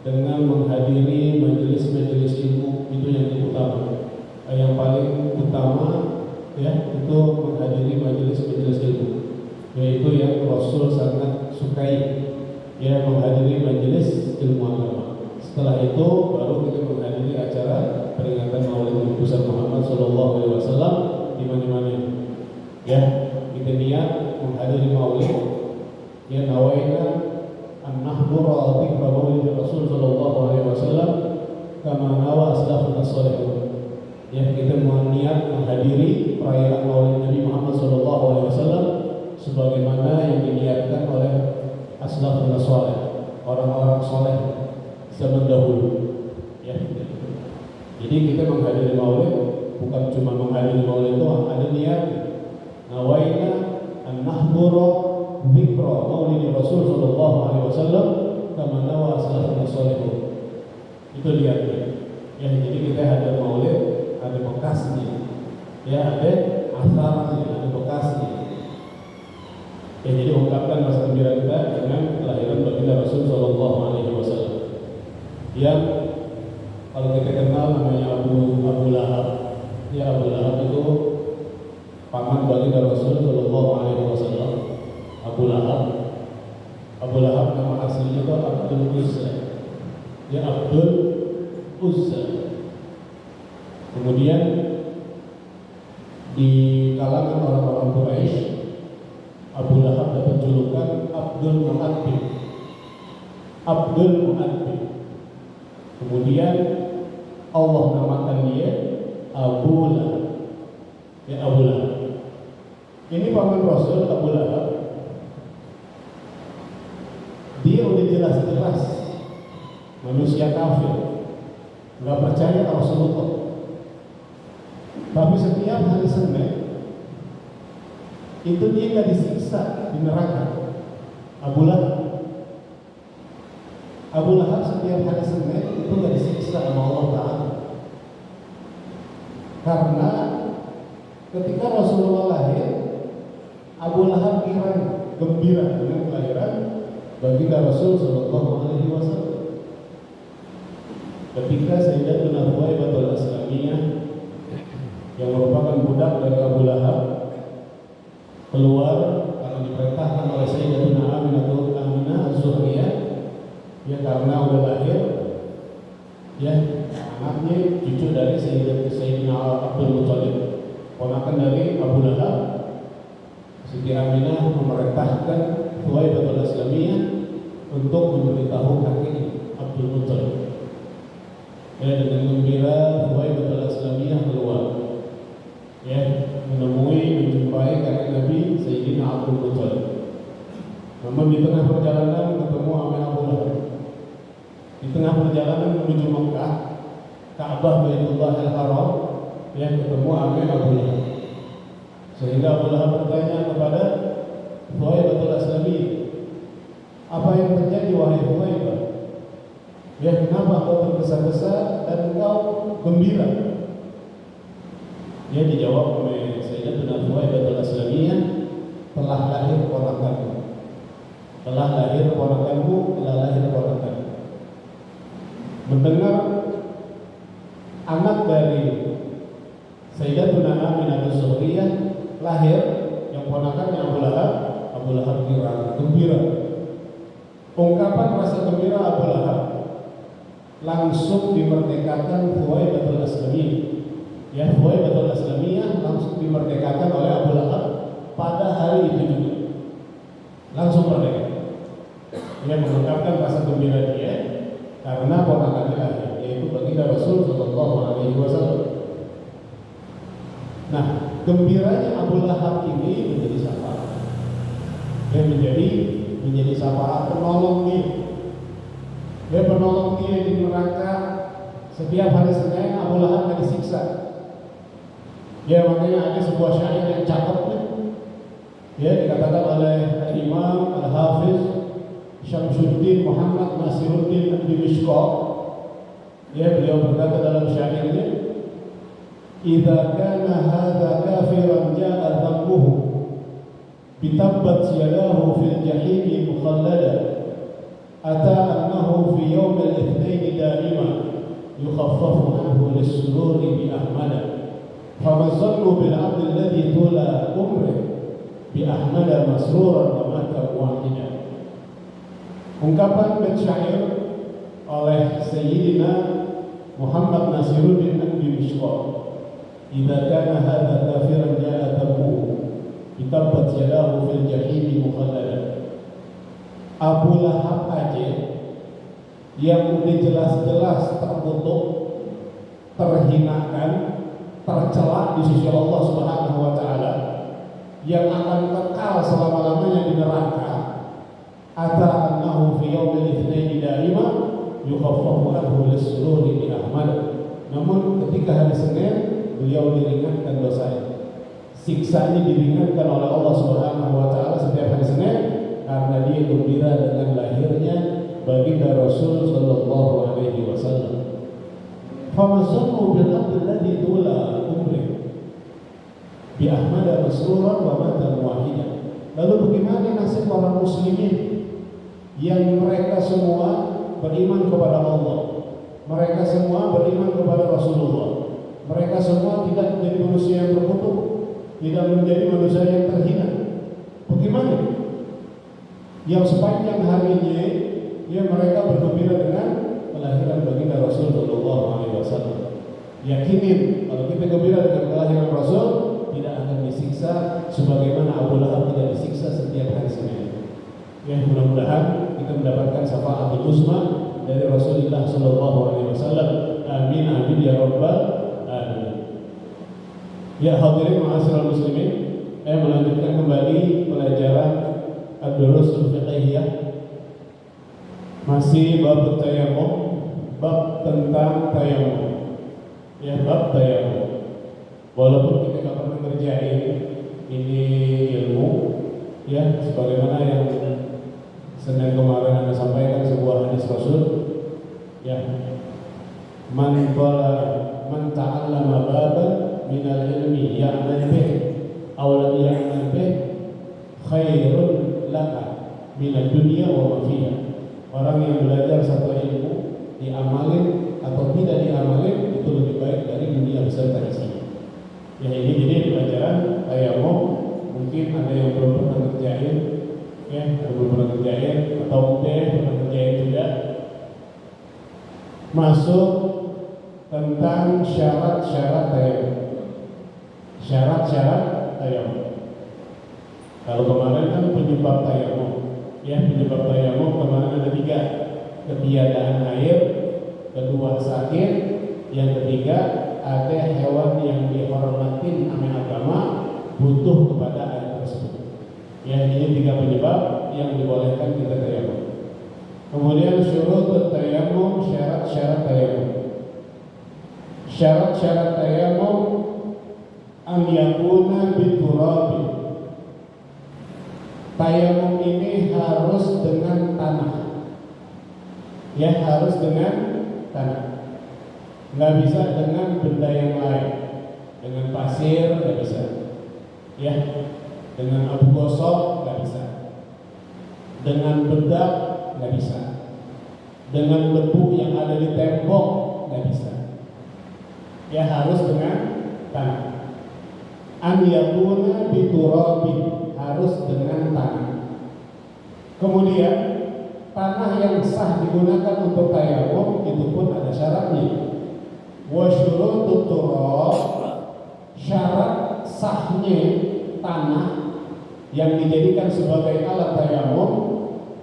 dengan menghadiri majelis-majelis ilmu itu yang utama. yang paling utama ya itu menghadiri majelis-majelis ilmu, yaitu yang Rasul sangat sukai, ya menghadiri majelis ilmu agama. Setelah itu baru kita menghadiri acara peringatan Maulid Nabi besar Muhammad Sallallahu Alaihi Wasallam di mana-mana. Ya, kita niat menghadiri Maulid, ya nawaina an-nahdura dzikra Maulid Rasul Sallallahu Alaihi Wasallam kama nawa aslafun as-salihun. Ya, kita niat menghadiri perayaan Maulid Nabi Muhammad Sallallahu Alaihi Wasallam sebagaimana yang diniatkan oleh aslafun as-salih, orang-orang soleh zaman dahulu. Ya. Jadi kita menghadiri Maulid bukan cuma menghadiri Maulid itu, ada niat nawaina an-nahdura dzikra Maulid Rasul Sallallahu Alaihi Wasallam kama nawa aslafun as-salihun. Itu niatnya. Ya, jadi kita ada Maulid, ada bekasnya, ya ada asarnya, ada bekasnya. Ya, jadi ungkapkan rasa gembira kita dengan kelahiran baginda Rasul Sallallahu Alaihi Wasallam. Yang kalau kita kenal namanya Abu Lahab. Ya, Abu Lahab itu paman baginda Rasul Sallallahu Alaihi Wasallam. Abu Lahab nama aslinya itu Abdul Uzza. Ya, Abdul Uzza. Kemudian di kalangan orang-orang Quraisy, Abu Lahab dapat julukan Abdul Mu'addib. Abdul Mu'addib. Kemudian Allah namakan dia Abu Lahab. Ya, Abu Lahab. Ini paman Rasul Abu Lahab. Dia udah jelas-jelas manusia kafir, nggak percaya Rasulullah. Tapi setiap hari Senin itu dia nggak disiksa di neraka. Abu Lahab setiap hari Senin itu nggak disiksa sama Allah Ta'ala. Karena ketika Rasulullah lahir, Abu Lahab gembira dengan kelahiran baginda Rasul Sallallahu Alaihi Wasallam. Ketika Sayyidatuna Thuwaibatul Aslamiyah yang merupakan budak dari Abu Lahab keluar karena diperintahkan oleh Sayyidatuna Aminah Az-Zuhriyah, ya karena udah lahir, ya anaknya cucu dari Sayyidina Abdul Muttalib, ponakan dari Abu Lahab. Siti Aminah memerintahkan Thuwaibatul Aslamiyah untuk memberitahu kakeknya Abdul Muttalib. Ya, dengan gembira Thuwaibatul Aslamiyah keluar, ya menjumpai kakek Nabi Sayyidina Abdul Muttalib. Namun di tengah perjalanan ketemu sama Abu Lahab. Di tengah perjalanan menuju Mekah, Ka'bah Baitullah Al-Haram, yang ketemu sama Abu Lahab. Sehingga Abu Lahab bertanya kepada Thuwaibatul Aslamiyah, apa yang terjadi wahai Thuwaibah? Ya, kenapa kau tergesa-gesa dan engkau gembira? Dia dijawab oleh Sayyidatuna Thuwaibatul Aslamiyah, telah lahir ponakanmu. Telah lahir ponakanmu. Mendengar anak dari Sayyidatuna Aminah Az-Zuhriyah lahir, yang ponakannya Abu Lahab gembira. Ungkapan rasa gembira Abu Lahab langsung dimerdekakan Thuwaibatul Aslamiyah. Ya, Thuwaibatul Aslamiyah langsung dimerdekakan oleh Abu Lahab pada hari itu juga. Langsung merdeka. Dia mengungkapkan rasa gembira dia karena ponakannya lahir, yaitu baginda Rasul Sallallahu Alaihi Wasallam. Nah, gembiranya Abu Lahab ini menjadi syafaat. Dia menjadi syafaat penolong dia. Dia penolong dia di neraka. Setiap hari Senin Abu Lahab akan disiksa. Ya, makanya ada sebuah syair yang cakep, ya dikatakan oleh Imam Al-Hafiz Syamsuddin Muhammad Nasiruddin Dimishqa. Ya, beliau berkata dalam syairnya, "Idza kana hadza kafiran ja'a dhanbuhu bitabbat yadahu fil jahim mukhallada ata annahu fi yawm al-ithnain da'ima yukhaffafu anhu lis-sururi bi ahmada." Famazannu bil 'abdi alladhi tula umri bi ahmada masruran wa mata wahida. Ungkapan bait syair oleh Sayyidina Muhammad Nasiruddin Ad-Dimashqi, "Idza kana hadza kafiran ja'a tabuhu bitabbat yadahu fil jahim mukhallada." Abu Lahab aja yang udah jelas-jelas terkutuk, terhinakan, tercela di sisi Allah Subhanahu wa taala, yang akan kekal selama-lamanya di neraka, ata annahu fi yaumil itsnaini daima yukhaffafu anhu lis-sururi bi ahmad. Namun ketika hari Senin beliau diringankan dosanya, siksanya diringankan oleh Allah Subhanahu wa taala setiap hari Senin karena dia gembira dengan lahirnya baginda Rasul sallallahu alaihi wasallam. Famazannu bil 'abdi alladhi tula umri bi ahmada masruran wa mata wahida. Lalu bagaimana nasib orang muslimin yang mereka semua beriman kepada Allah, mereka semua beriman kepada Rasulullah, mereka semua tidak menjadi manusia yang terkutuk, tidak menjadi manusia yang terhina? Bagaimana? Yang sepanjang harinya ya mereka bergembira dengan kelahiran baginda Rasul sallallahu alaihi wasallam. Yakinin kalau kita gembira dengan kelahiran Rasul, tidak akan disiksa sebagaimana Abu Lahab tidak disiksa setiap hari Senin. Ya, mudah-mudahan kita mendapatkan syafaatul uzma dari Rasulullah sallallahu alaihi wasallam. Amin amin ya rabbal alamin. Ya hadirin ma'asyiral muslimin, saya melanjutkan kembali pelajaran ad-durusul fiqhiyah. Masih bab tayammum, bab tentang tayammum. Ya, bab tayammum. Walaupun kita tidak pernah ngerjain ini ilmu, ya sebagaimana yang Senin kemarin Anda sampaikan sebuah hadis Rasul, ya, man ta'allama baban minal ilmi ya'mal bih aw lam ya'mal bih khairun laka minad dunya wa ma fiha. Orang yang belajar satu ilmu, diamalin atau tidak diamalin, itu lebih baik dari dunia beserta isinya. Ya, ini jadi pelajaran tayammum. Mungkin ada yang belum pernah ngerjain, ya, belum pernah ngerjain atau mungkin pernah ngerjain juga. Masuk tentang syarat-syarat tayammum. Syarat-syarat tayammum. Kalau kemarin kan penyebab tayammum, ya, penyebab tayammum kemarin ada 3: ketiadaan air, kedua sakit, yang ketiga ada hewan yang dihormatin oleh agama butuh kepada air tersebut. Ya, ini 3 penyebab yang dibolehkan kita tayammum. Kemudian syurut tayammum, syarat-syarat tayammum. Syarat-syarat tayammum an yakuna biturabi. Tayammum ini harus dengan tanah. Ya, harus dengan tanah. Nggak bisa dengan benda yang lain. Dengan pasir nggak bisa. Ya, dengan abu gosok nggak bisa. Dengan bedak nggak bisa. Dengan debu yang ada di tembok nggak bisa. Ya, harus dengan tanah. An yakuna biturabi, harus dengan tanah. Kemudian tanah yang sah digunakan untuk tayammum itu pun ada syaratnya. Wa syurutut turab, syarat sahnya tanah yang dijadikan sebagai alat tayammum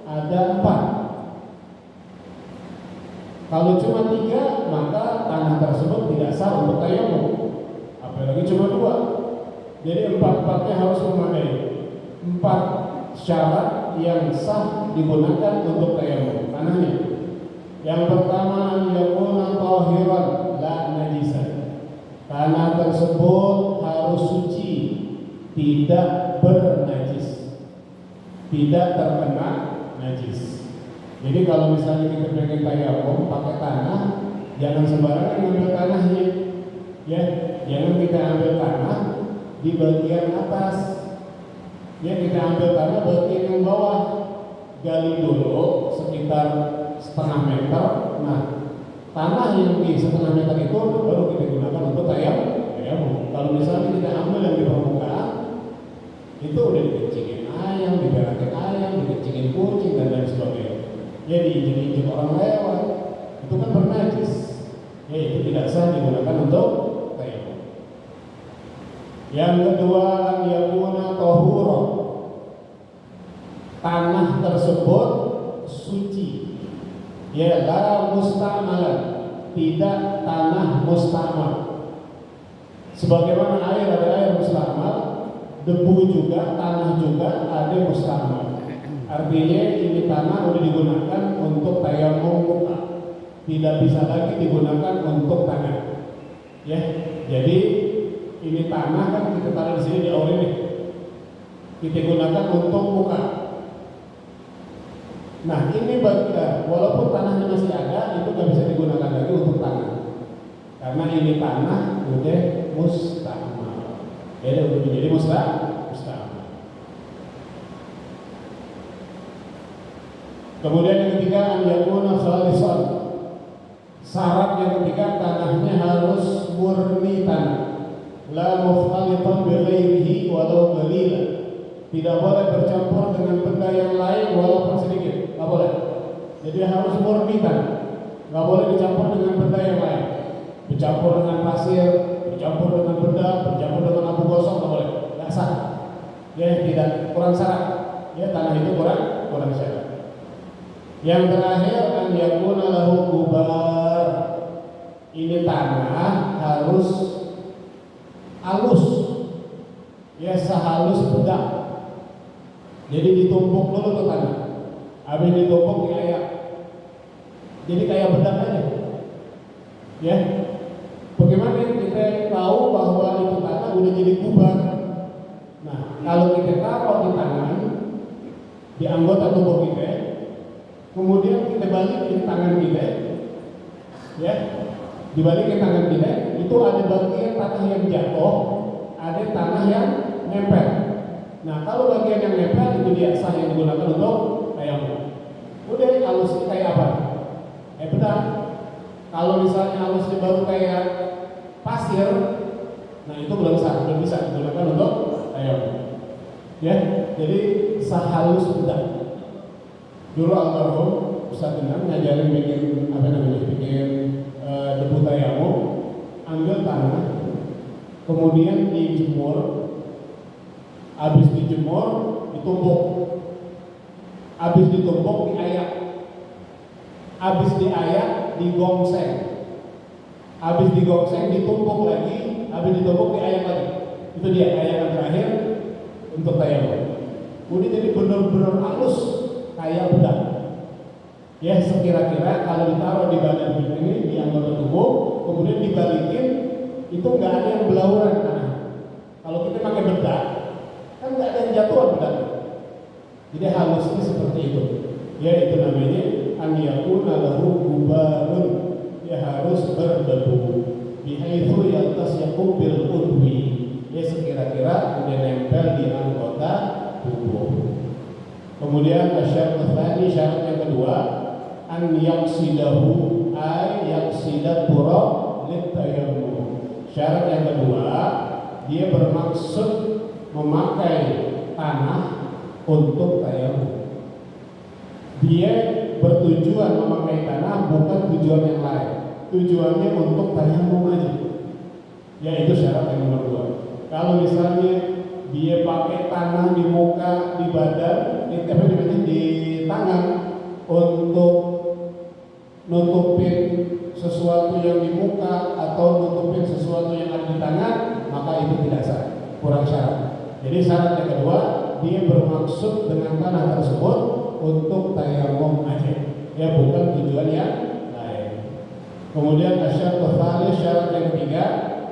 ada 4. Kalau cuma 3, maka tanah tersebut tidak sah untuk tayammum. Apalagi cuma 2. Jadi 4-4-nya harus memadai. 4 syarat yang sah digunakan untuk tayammum tanahnya. Yang pertama, yakuna tahiran la najisan. Tanah tersebut harus suci, tidak bernajis, tidak terkena najis. Jadi kalau misalnya kita pengen tayammum pakai tanah, jangan sembarangan ngambil tanahnya. Ya, jangan kita ambil tanah di bagian atas. Ya, kita ambil tanah bagian yang bawah. Gali dulu sekitar setengah meter. Nah, tanah yang di setengah meter itu baru kita gunakan untuk tayammum. tayamum. Kalau misalnya kita ambil yang di permukaan, itu udah dikencingin ayam, diberakin ayam, dikencingin kucing dan lain sebagainya. Ya diinjek-injek orang lewat, itu kan bernajis. Ya itu tidak sah digunakan untuk tayamum. Yang kedua, an yakuna tahura. Tanah tersebut suci. Ya la musta'malan, tidak tanah musta'mal. Sebagaimana air ada air musta'mal, debu juga, tanah juga ada musta'mal. Artinya ini tanah sudah digunakan untuk tayamum muka, tidak bisa lagi digunakan untuk tangan. Ya, jadi ini tanah kan kita taruh di sini di awal ini, kita gunakan untuk muka. Nah ini walaupun tanahnya masih ada, itu nggak bisa digunakan lagi untuk tangan, karena ini tanah udah musta'mal. Jadi udah menjadi musta'mal. Kemudian yang ketiga, an yakuna khalisan. Syarat yang ketiga, tanahnya harus murni tanah. La mukhtalitan bi ghairihi walau qalilan. Tidak boleh bercampur dengan benda yang lain walaupun sedikit. Enggak boleh. Jadi harus murni tanah. Enggak boleh dicampur dengan benda yang lain. Bercampur dengan pasir, bercampur dengan benda, bercampur dengan abu gosok, enggak boleh. Enggak sah. Ya, tidak, kurang syarat. Ya, tanah itu kurang syarat. Yang terakhir, an yakuna lahu gubar. Ini tanah harus halus, ya sehalus bedak. Jadi ditumpuk dulu tuh tanah, habis ditumpuk diayak. Jadi kayak bedak aja. Ya, bagaimana kita tahu bahwa itu tanah udah jadi gubar? Nah, kalau kita taruh di tangan, di anggota tubuh kita, kemudian kita balikin tangan kita, ya, dibalikin tangan kita, itu ada bagian tanah yang jatuh, ada tanah yang nempel. Nah, kalau bagian yang nempel itu dia sah yang digunakan untuk tayamum. Udah halusnya kayak apa? Bedak. Kalau misalnya halusnya baru kayak pasir, nah itu belum sah, belum bisa digunakan untuk tayamum. Ya, jadi sah halus bedak. Dulu almarhum Ustaz Genan ngajarin bikin debu tayamum, ambil tanah, kemudian dijemur, habis dijemur ditumpuk, habis ditumpuk diayak, habis diayak digongseng, habis digongseng ditumpuk lagi, habis ditumpuk diayak lagi. Itu dia ayakan terakhir untuk tayamum. Udah jadi benar-benar halus kayak bedak. Ya, sekira-kira kalau ditaruh di badan kita ini, di anggota tubuh, kemudian dibalikin, itu nggak ada yang belauran tanah. Kalau kita pakai bedak, kan nggak ada yang jatuhan bedak. Jadi halusnya seperti itu. Ya, itu namanya an yakuna lahu gubarun. Ya harus berdebu. Bihaitsu yaltasaqu bil udwi. Ya sekira-kira udah nempel di anggota tubuh. Kemudian syarat yang kedua, an yaqsidahu ay yaqsidat turab litayammum. Syarat yang kedua, dia bermaksud memakai tanah untuk tayamum. Dia bertujuan memakai tanah, bukan tujuan yang lain. Tujuannya untuk tayamum aja. Ya, itu syarat yang nomor 2. Kalau misalnya dia pakai tanah di muka, di badan, di tangan untuk nutupin sesuatu yang di muka atau nutupin sesuatu yang ada di tangan, maka itu tidak sah, kurang syarat. Jadi syarat yang kedua, dia bermaksud dengan tanah tersebut untuk tayamum aja, ya bukan tujuan yang lain. Kemudian syarat yang ketiga,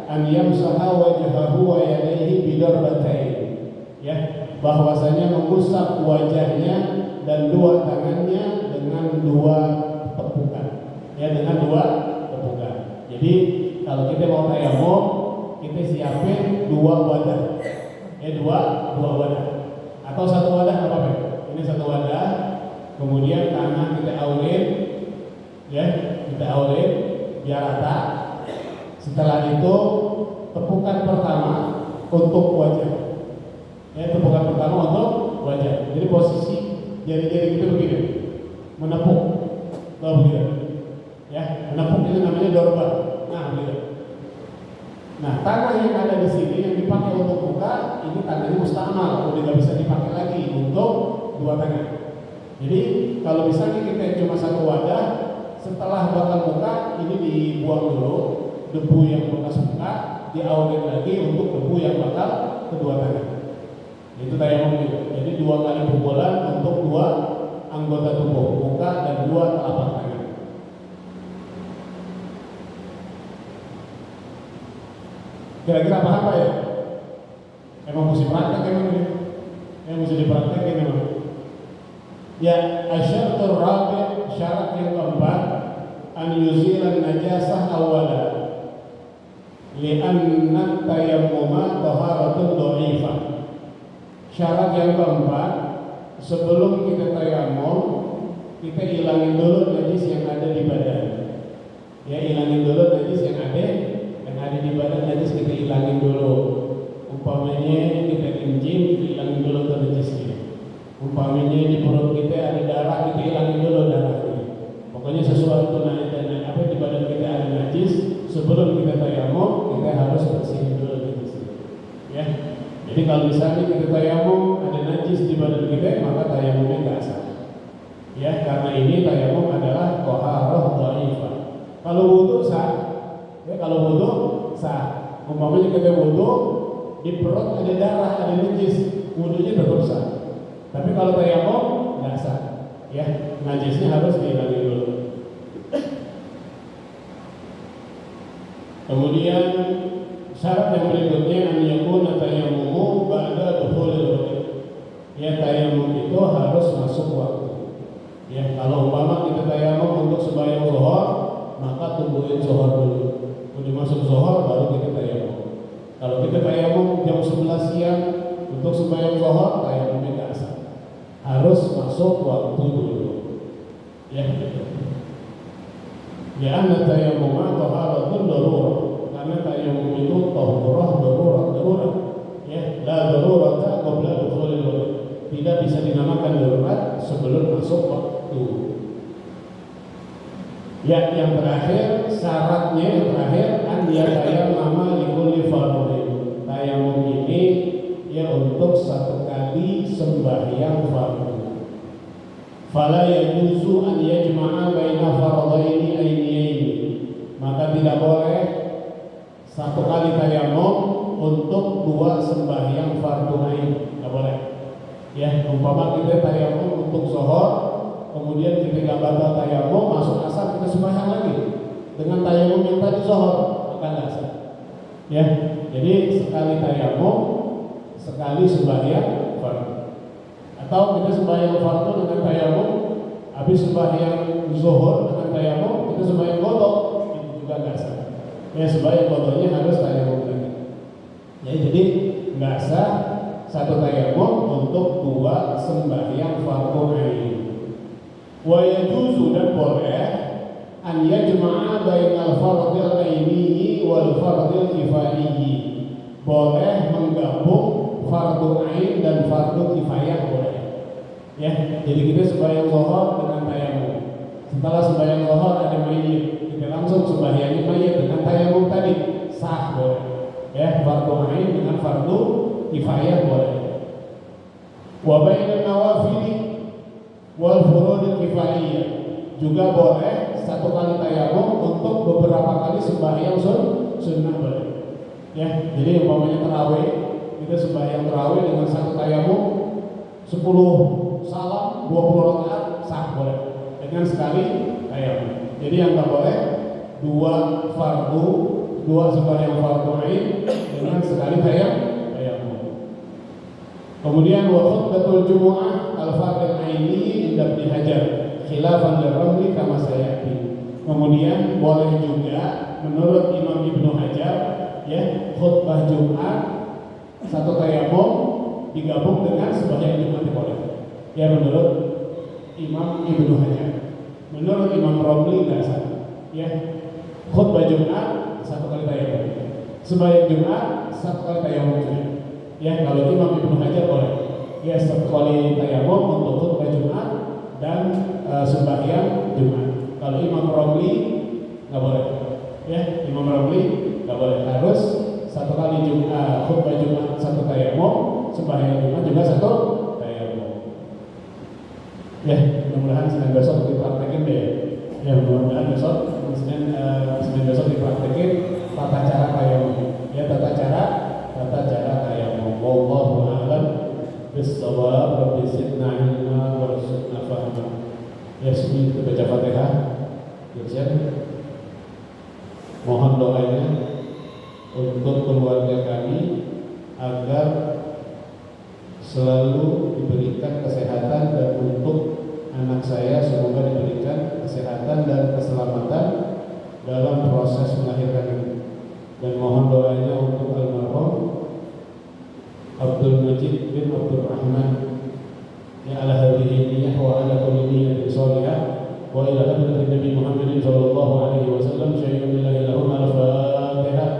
an yamsaha wajhahu wa yadayhi bidarbatain. Ya, bahwasanya mengusap wajahnya dan dua tangannya dengan dua tepukan. Ya, dengan dua tepukan. Jadi kalau kita mau tayamum, kita siapin dua wadah. Ya, dua wadah. Atau satu wadah apa apa? Ini satu wadah. Kemudian tangan kita aulin, ya, kita aulin biar rata. Setelah itu tepukan pertama untuk wajah. Ya, tepukan pertama untuk wajah. Jadi posisi jari-jari kita begini, menepuk, begini. Ya, menepuk itu namanya dorba. Nah, begini. Nah, tanah yang ada di sini yang dipakai untuk buka, ini tanahnya mustamal, udah nggak bisa dipakai lagi untuk dua tangan. Jadi kalau misalnya kita cuma satu wadah, setelah bakal buka, ini dibuang dulu debu yang bekas buka, diawet lagi untuk debu yang bakal kedua tangan. Itu tayamum juga. Jadi 2 kali pukulan untuk 2 anggota tubuh, buka dan 2 telapak tangan. Kira-kira apa ya? Emang mesti praktek emang ini? Mesti dipraktekin emang. Ya, asyaratul rabi', syarat yang keempat, an yuzilan najasah awala li'anna tayammuma taharatun dha'ifah. Syarat yang keempat, sebelum kita tayammum, kita hilangin dulu najis yang ada di badan. Ya, hilangin dulu najis yang ada di badan, najis kita hilangin dulu. Umpamanya kita kencing, kita hilangin dulu tuh najisnya. Umpamanya di perut kita ada darah, kita hilangin dulu darahnya. Pokoknya sesuatu apa di badan kita ada najis, sebelum kita tayammum, kita harus bersihin dulu najisnya. Ya. Jadi kalau misalnya kita tayammum ada najis di badan kita, maka tayammumnya nggak sah. Ya, karena ini tayammum adalah taharah dhaifah. Kalau wudu sah. Ya, kalau wudu sah. Umpamanya kita wudu di perut ada darah, ada najis, wudunya tetap sah. Tapi kalau tayammum nggak sah. Ya, najisnya harus dihilangin dulu. Kemudian syarat yang berikutnya an yakuna tayammumu ba'da dukhulil waqti. Ya, tayammum itu harus masuk waktu. Ya, kalau umpama kita tayammum untuk sembahyang zuhur, maka tungguin zuhur dulu. Udah masuk zuhur baru kita tayammum. Kalau kita tayammum jam 11 siang untuk sembahyang zuhur, tayammumnya enggak sah. Harus masuk waktu dulu. Ya. Ya, anna tayammuma taharatun darurah. Karena tayammum itu darurat. Ya, la darurata qabla dukhulil waqti. Tidak bisa dinamakan darurat sebelum masuk waktu. Ya, yang terakhir, syaratnya yang terakhir an yatayammama likulli fardhin. Tayammum ini ya untuk satu kali sembahyang fardu. Fala yajuzu an yajma'a baina fardhaini ainiyaini. Maka tidak boleh satu kali tayammum untuk 2 sembahyang fardu ain. Tidak boleh. Ya, umpama kita tayammum untuk zuhur, kemudian ketika batal tayammum masuk asar kita sembahyang lagi dengan tayammum yang tadi zuhur, maka tidak sah. Ya, jadi sekali tayammum, sekali sembahyang fardu. Atau kita sembahyang fardu dengan tayammum, habis sembahyang zuhur dengan tayammum kita sembahyang qadha, itu juga tidak sah. Ya, sembahyang qadhanya harus tayammum lagi. Ya, jadi nggak sah satu tayammum untuk 2 sembahyang fardu ain. Wa yajuzu dan boleh an yajma'a bainal fardhil aini wal fardhil kifaiyi. Boleh menggabung fardu ain dan fardu kifayah boleh. Ya, jadi kita sembahyang zuhur dengan tayammum. Setelah sembahyang zuhur ada mayit, kita langsung sembahyang mayit dengan tayammum tadi, sah boleh. Ya, fardu ain dengan fardu kifayah boleh. Wa bainal nawafili wal furudil kifaiyah juga boleh satu kali tayammum untuk beberapa kali sembahyang sunnah boleh. Ya, jadi umpamanya tarawih, kita sembahyang tarawih dengan satu tayammum 10 salam 20 rakaat sah boleh dengan sekali tayammum. Jadi yang nggak boleh 2 fardu, 2 sembahyang fardu ain dengan sekali tayammum. Kemudian wa khutbatul jumu'ah al-fardhu aini inda Ibnu Hajar khilafan lirramli kama sayati. Kemudian boleh juga menurut Imam Ibnu Hajar ya, khutbah Jumat satu tayammum digabung dengan sembahyang Jumat boleh. Ya, menurut Imam Ibnu Hajar. Menurut Imam Romli enggak sah. Ya, khutbah Jumat satu kali tayammum. Sembahyang Jumat satu kali tayamum ya. Kalau Imam Ibnu Hajar boleh ya satu kali tayamum untuk khutbah Jumat dan sembahyang Jumat. Kalau Imam Romli nggak boleh ya, Imam Romli nggak boleh, harus satu kali khutbah Jumat satu tayamum, sembahyang Jumat juga satu tayamum ya. Mudah-mudahan Senin besok dipraktekin deh ya, mudah-mudahan besok Senin besok dipraktekin tata cara tayamum ya, tata cara tayamum. Wallahu a'lam bis-shawab. Rabbi zidna ilma warzuqna fahma. Ya, sebelum kita baca Fatihah, ya, mohon doanya untuk keluarga kami agar selalu diberikan kesehatan, dan untuk anak saya semoga diberikan kesehatan dan keselamatan dalam proses melahirkan ini. Dan mohon doanya untuk almarhum Abdul Majid bin Abdul Rahman ya, ala hadhihi niyyah wa ala kulli niyyatin shalihah wa ila hadratin Nabi Muhammadin sallallahu alaihi wasallam. Syai'un lillahi lahum al-Fatihah.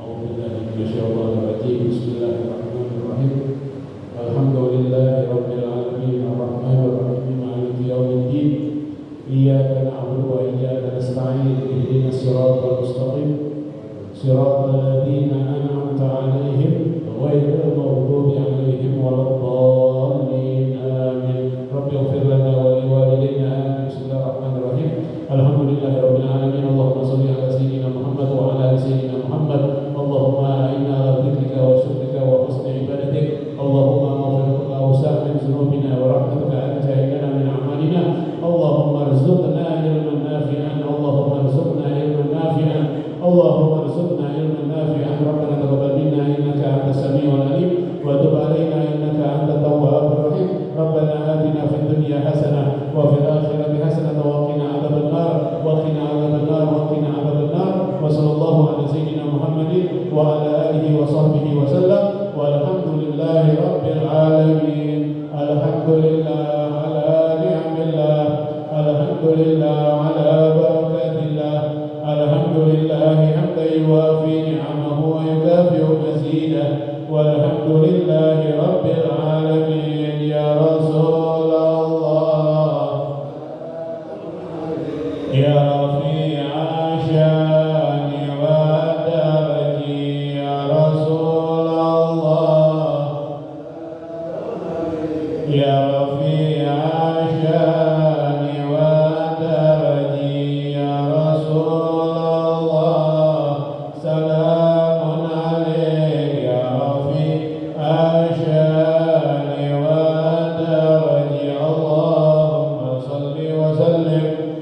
A'udzu billahi minasyaitonir rajim. Bismillahirrahmanirrahim. Alhamdulillahi rabbil alamin arrahmanir rahim maliki yaumiddin. Iyyaka na'budu wa iyyaka nasta'in. Ihdinas siratal mustaqim. Siratal ladzina an'amta 'alaihim ghairil maghdubi 'alaihim waladdallin. Amin. Rabbi ighfir lana wa liwalidayna. Amin. Bismillahirrahmanirrahim. Alhamdulillahirabbil alamin. Allahumma shalli ala sayyidina Muhammad wa ala ali sayyidina Muhammad. Allahumma a'inna ala dzikrika wa syukrika wa husni ibadatik. Allahumma ighfir lana awsa' min dhunubina wa rahmatuka anta lana min a'malina. Allahumma arzuqna ilman nafi'an. Allahumma arzuqna ilman nafi'an. Allahumma arzuqna ilman nafi'an. Rabbana taqabbal minna innaka antas samiul alim wa tub 'alaina innaka antat tawwabur rahim. Rabbana atina fid dunya hasanah wa fil akhirati hasanah wa qina adzaban nar wa qina adzaban nar wa qina adzaban nar. Wa sallallahu ala sayyidina Muhammadin wa ala alihi wa sahbihi wa sallam. Walhamdulillahi rabbil alamin. Alhamdulillah ala ni'amillah. Alhamdulillah ala barakatillah. Alhamdulillahi hamdan yuwafi ni'amahu wa yukafi'u mazidah. Walhamdulillahi rabbil alamin. Ya Rasulullah ya Rafi'a syani wa daraji. Ya Rasulullah ya Rafi'a syani wa daraji. Ya Rasulullah salamun alaik. Ya Rafi'a syani wa daraji. Allahumma salli wa sallim